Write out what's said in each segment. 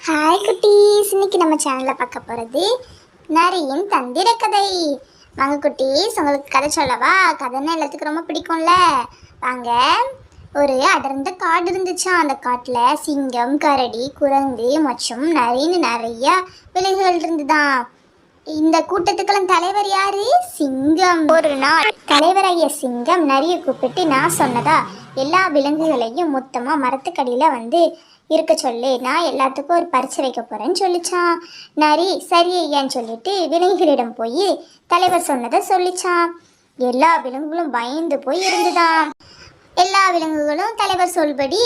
Hi குட்டீஸ், இன்னைக்கு நம்ம சேனலில் பார்க்க போகிறது நரியின் தந்திர கதை. வாங்க குட்டீஸ், உங்களுக்கு கதை சொல்லவா? கதைன்னா எல்லாத்துக்கும் ரொம்ப பிடிக்கும்ல. வாங்க. ஒரு அடர்ந்த காடு இருந்துச்சான். அந்த காட்டில் சிங்கம், கரடி, குரங்கு மற்றும் நரின்னு நிறைய விலங்குகள் இருந்துதான். இந்த கூட்டத்துக்கெல்லாம் தலைவர் யாரு? சிங்கம். ஒரு நாள் தலைவராகிய சிங்கம் நரியை கூப்பிட்டு, நான் சொன்னதா எல்லா விலங்குகளையும் மொத்தமாக மரத்துக்கடியில் இருக்க சொல்லு, நான் எல்லாத்துக்கும் ஒரு பரிசு வைக்க போகிறேன்னு சொல்லிச்சான். நரி சரி ஐயான்னு சொல்லிட்டு விலங்குகளிடம் போய் தலைவர் சொன்னதை சொல்லிச்சான். எல்லா விலங்குகளும் பயந்து போய் இருந்துதான். எல்லா விலங்குகளும் தலைவர் சொல்படி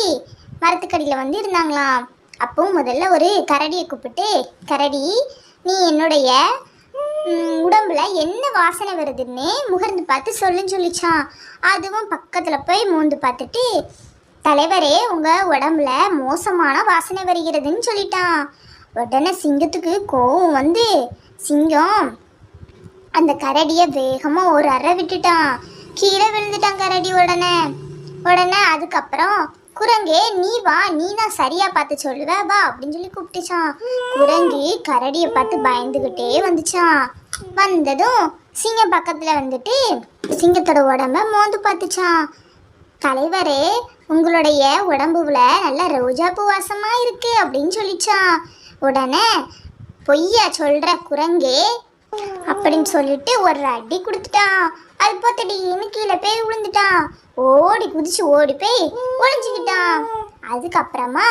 மரத்துக்கடியில் இருந்தாங்களாம். அப்போ முதல்ல ஒரு கரடியை கூப்பிட்டு, கரடி, நீ என்னுடைய உடம்புல என்ன வாசனை வருதுன்னு முகர்ந்து பார்த்து சொல்லுன்னு சொல்லிச்சான். அதுவும் பக்கத்தில் போய் மூந்து பார்த்துட்டு, தலைவரே, உங்கள் உடம்புல மோசமான வாசனை வருகிறதுன்னு சொல்லிட்டான். உடனே சிங்கத்துக்கு கோவம் சிங்கம் அந்த கரடியை வேகமாக ஒரு அறை விட்டுட்டான். கீழே விழுந்துட்டான் கரடி. உடனே அதுக்கப்புறம் குரங்கே, நீ வா, நீ நான் சரியா பார்த்து சொல்லுவ, வா அப்படின்னு சொல்லி கூப்பிட்டுச்சான். குரங்கு கரடியை பார்த்து பயந்துக்கிட்டே வந்துச்சான். வந்ததும் சிங்கம் பக்கத்தில் சிங்கத்தோட உடம்ப மோந்து பார்த்துச்சான். தலைவரே, உங்களுடைய உடம்புல நல்ல ரோஜாப்பூ வாசமாக இருக்கு அப்படின்னு சொல்லிச்சான். உடனே பொய்யா சொல்கிற குரங்கே அப்படின்னு சொல்லிட்டு ஒரு அடி கொடுத்துட்டான். அது பார்த்துட்டு கீழே போய் விழுந்துட்டான். ஓடி குதிச்சு ஓடி போய் ஒளிஞ்சுக்கிட்டான். அதுக்கப்புறமா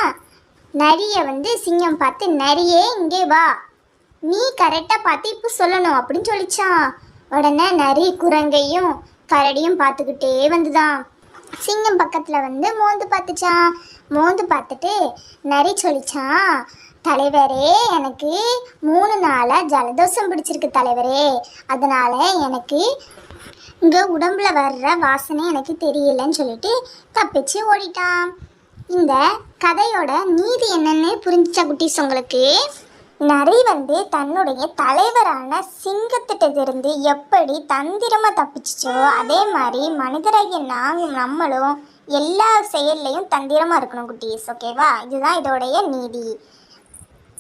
நரியை சிங்கம் பார்த்து, நரியே இங்கே வா, நீ கரெக்டாக பார்த்து இப்போ சொல்லணும் அப்படின்னு சொல்லிச்சான். உடனே நரி குரங்கையும் கரடியும் பார்த்துக்கிட்டே வந்துதான். சிங்கம் பக்கத்தில் மோந்து பார்த்துச்சான். மோந்து பார்த்துட்டு நரி சொல்லிச்சான், தலைவரே, எனக்கு 3 நாளாக ஜலதோஷம் பிடிச்சிருக்கு தலைவரே, அதனால் எனக்கு இங்கே உடம்புல வர்ற வாசனை எனக்கு தெரியலன்னு சொல்லிட்டு தப்பிச்சு ஓடிட்டான். இந்த கதையோட நீதி என்னன்னு புரிஞ்சிச்சா குட்டீஸ் உங்களுக்கு? நரி தன்னுடைய தலைவரான சிங்கத்திட்டிருந்து எப்படி தந்திரமாக தப்பிச்சிச்சோ, அதே மாதிரி மனிதராகிய நம்மளும் எல்லா செயல்லையும் தந்திரமாக இருக்கணும் குட்டீஸ். ஓகேவா? இதுதான் இதோடைய நீதி.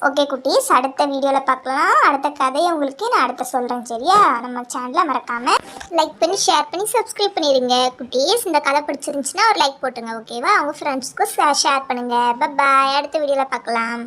ஓகே குட்டீஸ், அடுத்த வீடியோவில் பார்க்கலாம். அடுத்த கதையை உங்களுக்கு நான் அடுத்த சொல்கிறேன். சரியா? நம்ம சேனலை மறக்காமல் லைக் பண்ணி ஷேர் பண்ணி சப்ஸ்கிரைப் பண்ணிடுங்க குட்டீஸ். இந்த கதை பிடிச்சிருந்துச்சுன்னா ஒரு லைக் போட்டுருங்க. ஓகேவா? உங்கள் ஃப்ரெண்ட்ஸ்க்கும் ஷேர் பண்ணுங்கள். பாய். அடுத்த வீடியோவில் பார்க்கலாம்.